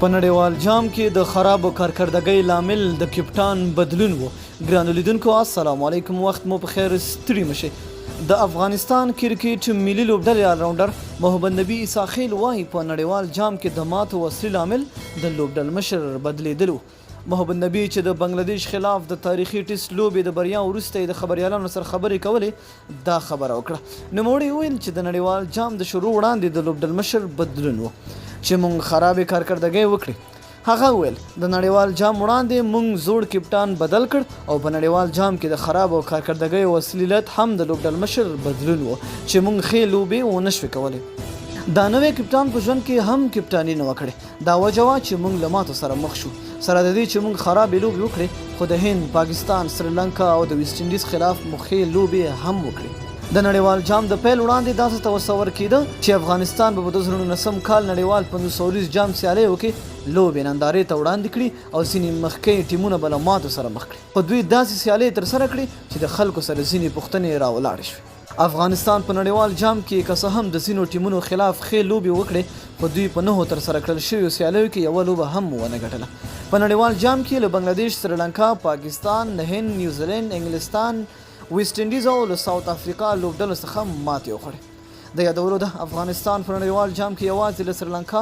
په نړیوال جام کې د خرابو کارکردګۍ لامل د کپټان بدلون و. ګرانو لیدونکو السلام علیکم، وخت مو په خیر، ستړي مشئ. د افغانستان کرکټ ملي لوبډلې آلراونډر محمد نبي عیسی خیل وایي په نړیوال جام کې د ماتو اصلي لامل د لوبډل مشر بدلیدلو. محمد نبي چې د بنگلاديش خلاف د تاریخي ټیسټ لوبې د بریا وروسته د خبريالانو سره خبرې کولې، دا خبره وکړه. نوموړي ویل چې د نړیوال جام د شروع وړاندې د لوبډل مشر بدلون و چې مونږ خرابې کارکردګۍ وکړې. هغه ویل د نړیوال جام وړاندې مونږ زوړ کپټان بدل کړ او په نړیوال جام کې د خرابو کارکردګۍ وسیلې علت هم د لوبډل مشر بدلون و چې مونږ ښې لوبې ونه شوې کولی. دا نوی کپټان په ژوند کې هم کپټاني نه وکړې. دا وجه وه چې مونږ له ماتو سره مخ شو، سره د دې چې مونږ خرابې لوبې وکړې، خو د هند، پاکستان، سریلانکا او د ویسټ انډیز خلاف مو ښې لوبې هم وکړې. د نړیوال جام د پیل وړاندې داسې تصور کېده چې افغانستان به په 2019 کال نړیوال 500 جام سیالیو کې لوبې نندارې ته وړاندې کړي او ځینې مخکې ټیمونه به له ماتو سره مخ کړي. خو دوی داسې سیالۍ ترسره کړي چې د خلکو سره ځینې پوښتنې راولاړې شوې. افغانستان په نړیوال جام کې که څه هم د ځینو ټیمونو خلاف ښې لوبې وکړې، خو دوی په 9 ترسره کړل شویو سیالیو کې یوه لوبه هم ونه ګټله. په نړیوال جام کې له بنگلاديش، سریلانکا، پاکستان، هند، نیوزیلند، انګلستان، ویسټ انډیز او له ساوث افریقا لوبډلو څخه ماتې وخوړې. د یادولو ده افغانستان په نړیوال جام کې یوازې له سریلانکا،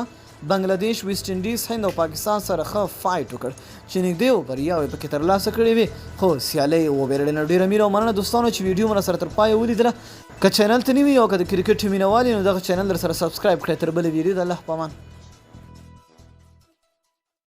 بنگلاديش، ویسټ انډیز، هند او پاکستان سره ښه فایټ وکړ چې نږدې و بریاوې پکې ترلاسه کړې وې، خو سیالۍ وبېرلې. نو ډېره مینه او مننه دوستانو چې ویډیو مو سره تر پایه ولیدله. که چینل ته نوي او که د کرکټ مینه وال یې نو دغه چینل در سره سبسکرایب کړئ. تر بلې ویډیو د الله په امان.